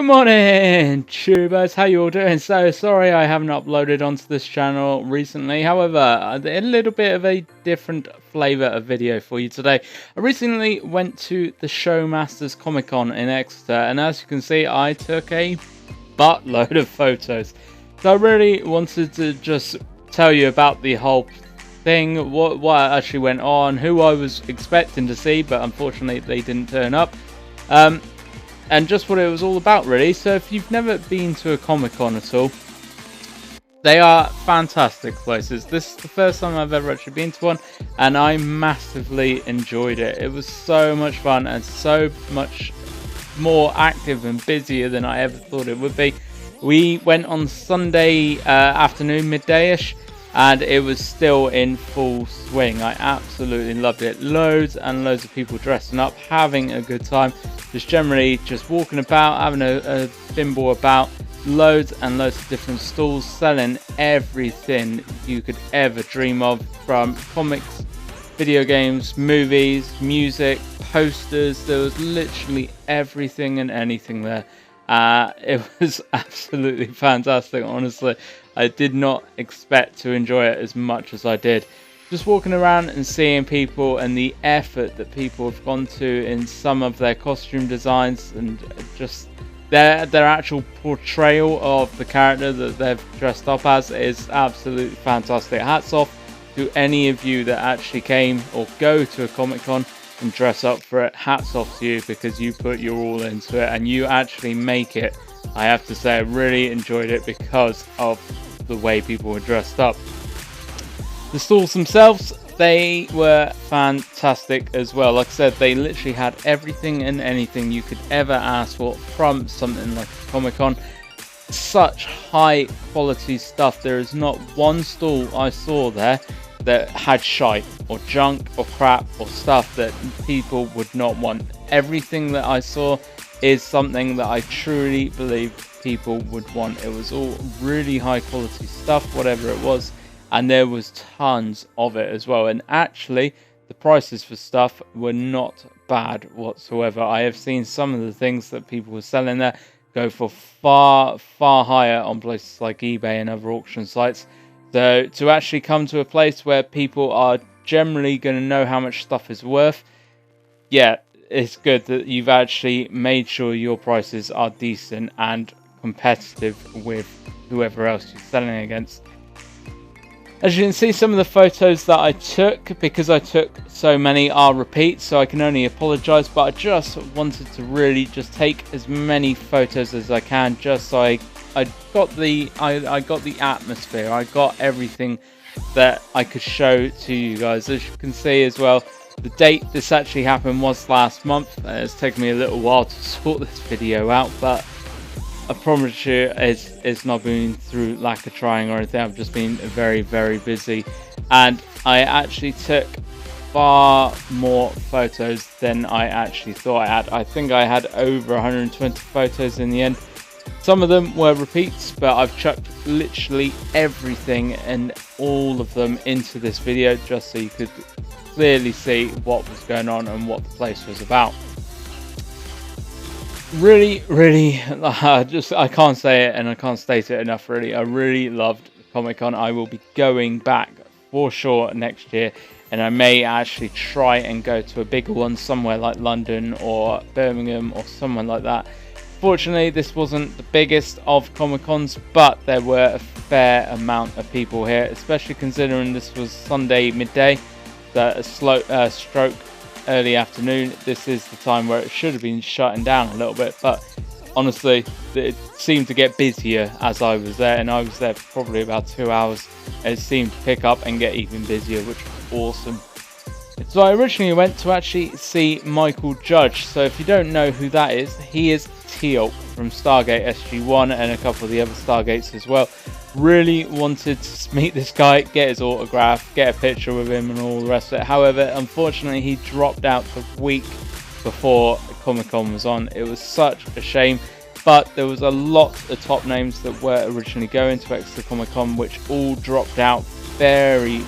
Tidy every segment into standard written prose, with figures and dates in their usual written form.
Good morning, tubers. How you all doing? So sorry I haven't uploaded onto this channel recently. However, a little bit of a different flavour of video for you today. I recently went to the Showmasters Comic Con in Exeter, and as you can see, I took a buttload of photos. So I really wanted to just tell you about the whole thing, what actually went on, who I was expecting to see, but unfortunately they didn't turn up. And just what it was all about, really. So if you've never been to a Comic-Con at all, they are fantastic places. This is the first time I've ever actually been to one, and I massively enjoyed it. It was so much fun and so much more active and busier than I ever thought it would be. We went on Sunday afternoon, midday-ish, and it was still in full swing. I absolutely loved it. Loads and loads of people dressing up, having a good time. Just generally just walking about, having a thimble about. Loads and loads of different stalls selling everything you could ever dream of, from comics, video games, movies, music, posters. There was literally everything and anything there. It was absolutely fantastic, honestly. I did not expect to enjoy it as much as I did. Just walking around and seeing people and the effort that people have gone to in some of their costume designs and just their actual portrayal of the character that they've dressed up as is absolutely fantastic. Hats off to any of you that actually came or go to a Comic-Con and dress up for it. Hats off to you, because you put your all into it and you actually make it. I have to say I really enjoyed it because of the way people were dressed up. The stalls themselves, they were fantastic as well. Like I said, they literally had everything and anything you could ever ask for from something like a Comic-Con. Such high quality stuff. There is not one stall I saw there that had shite or junk or crap or stuff that people would not want. Everything that I saw is something that I truly believe people would want. It was all really high quality stuff, whatever it was, and there was tons of it as well. And actually the prices for stuff were not bad whatsoever. I have seen some of the things that people were selling there go for far higher on places like eBay and other auction sites. So to actually come to a place where people are generally going to know how much stuff is worth, yeah, it's good that you've actually made sure your prices are decent and competitive with whoever else you're selling against. As you can see, some of the photos that I took, because I took so many, are repeats, so I can only apologise, but I just wanted to really just take as many photos as I can, just so I got the atmosphere, I got everything that I could show to you guys. As you can see as well, the date this actually happened was last month. It's taken me a little while to sort this video out, but I promise you it's not been through lack of trying or anything. I've just been very busy, and I actually took far more photos than I actually thought I had. I think I had over 120 photos in the end. Some of them were repeats, but I've chucked literally everything and all of them into this video just so you could clearly see what was going on and what the place was about. Really, I can't say it and I can't state it enough, really. I really loved Comic-Con. I will be going back for sure next year, and I may actually try and go to a bigger one somewhere like London or Birmingham or somewhere like that. Fortunately, this wasn't the biggest of Comic-Cons, but there were a fair amount of people here, especially considering this was Sunday midday, a stroke early afternoon. This is the time where it should have been shutting down a little bit, but honestly, it seemed to get busier as I was there, and I was there for probably about 2 hours, and it seemed to pick up and get even busier, which was awesome. So I originally went to actually see Michael Judge. So if you don't know who that is, he is Teal'c from Stargate SG-1 and a couple of the other Stargates as well. Really wanted to meet this guy, get his autograph, get a picture with him and all the rest of it. However, unfortunately, he dropped out the week before Comic-Con was on. It was such a shame, but there was a lot of top names that were originally going to Exeter Comic-Con, which all dropped out very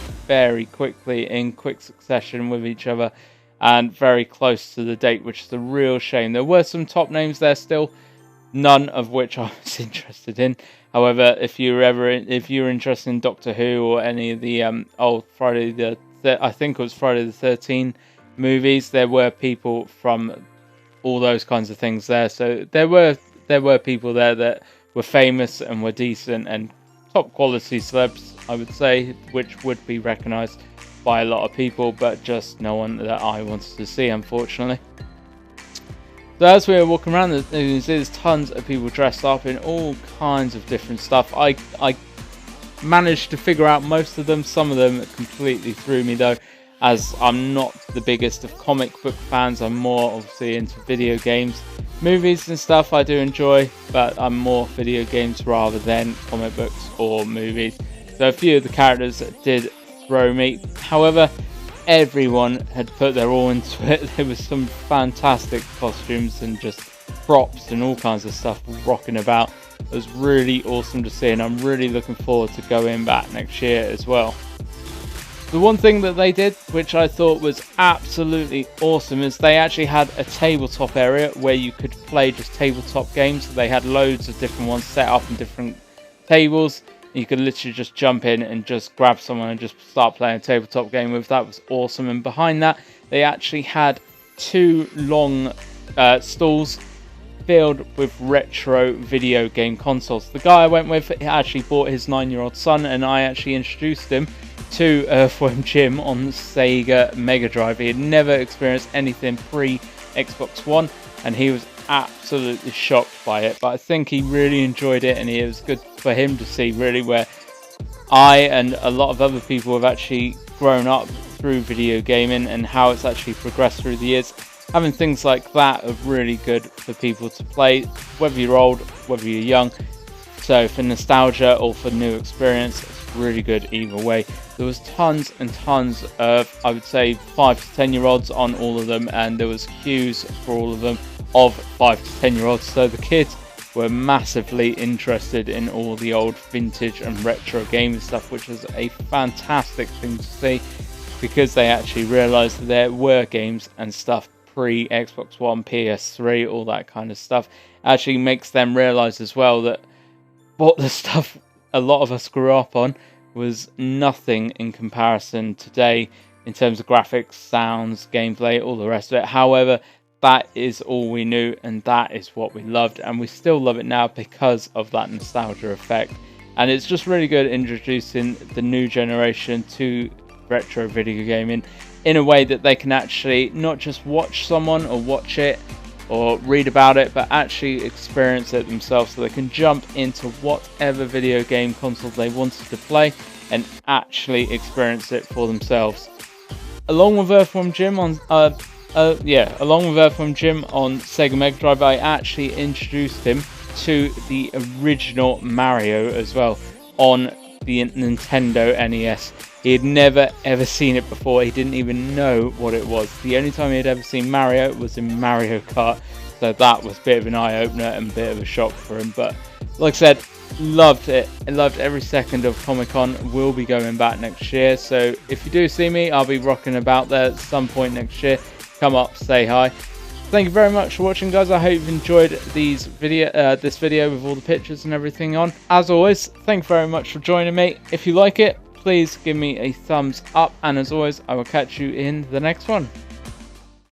quickly in quick succession with each other and very close to the date, which is a real shame. There were some top names there still, none of which I was interested in. However, if you're interested in Doctor Who or any of the old I think it was Friday the 13th movies, there were people from all those kinds of things there. So there were people there that were famous and were decent and top quality celebs, I would say, which would be recognised by a lot of people, but just no one that I wanted to see, unfortunately. So as we were walking around, there's tons of people dressed up in all kinds of different stuff. I managed to figure out most of them. Some of them completely threw me though, as I'm not the biggest of comic book fans. I'm more obviously into video games. Movies and stuff I do enjoy, but I'm more video games rather than comic books or movies. So a few of the characters did throw me. However, everyone had put their all into it. There was some fantastic costumes and just props and all kinds of stuff rocking about. It was really awesome to see, and I'm really looking forward to going back next year as well. The one thing that they did, which I thought was absolutely awesome, is they actually had a tabletop area where you could play just tabletop games. They had loads of different ones set up in different tables. You could literally just jump in and just grab someone and just start playing a tabletop game with. That was awesome. And behind that, they actually had 2 long stalls filled with retro video game consoles. The guy I went with actually bought his 9-year-old son, and I actually introduced him to Earthworm Jim on Sega Mega Drive. He had never experienced anything pre-Xbox One, and he was absolutely shocked by it, but I think he really enjoyed it, and it was good for him to see really where I and a lot of other people have actually grown up through video gaming and how it's actually progressed through the years. Having things like that are really good for people to play, whether you're old, whether you're young. So for nostalgia or for new experience, it's really good either way. There was tons and tons of, I would say, 5 to 10 year olds on all of them, and there was queues for all of them of 5 to 10 year olds. So the kids were massively interested in all the old vintage and retro gaming stuff, which was a fantastic thing to see, because they actually realized that there were games and stuff pre Xbox One, PS3, all that kind of stuff. Actually makes them realize as well that what the stuff a lot of us grew up on was nothing in comparison today in terms of graphics, sounds, gameplay, all the rest of it. However, that is all we knew, and that is what we loved, and we still love it now because of that nostalgia effect. And it's just really good introducing the new generation to retro video gaming in a way that they can actually not just watch someone or watch it or read about it, but actually experience it themselves, so they can jump into whatever video game console they wanted to play and actually experience it for themselves. Along with Earthworm Jim on Sega Mega Drive, I actually introduced him to the original Mario as well on the Nintendo NES. He had never ever seen it before. He didn't even know what it was. The only time he had ever seen Mario was in Mario Kart, so that was a bit of an eye-opener and a bit of a shock for him. But like I said, loved it. I loved every second of Comic-Con. We'll be going back next year, so if you do see me, I'll be rocking about there at some point next year. Come up, say hi. Thank you very much for watching, guys. I hope you've enjoyed this video with all the pictures and everything on. As always, thank you very much for joining me. If you like it, please give me a thumbs up, and as always, I will catch you in the next one.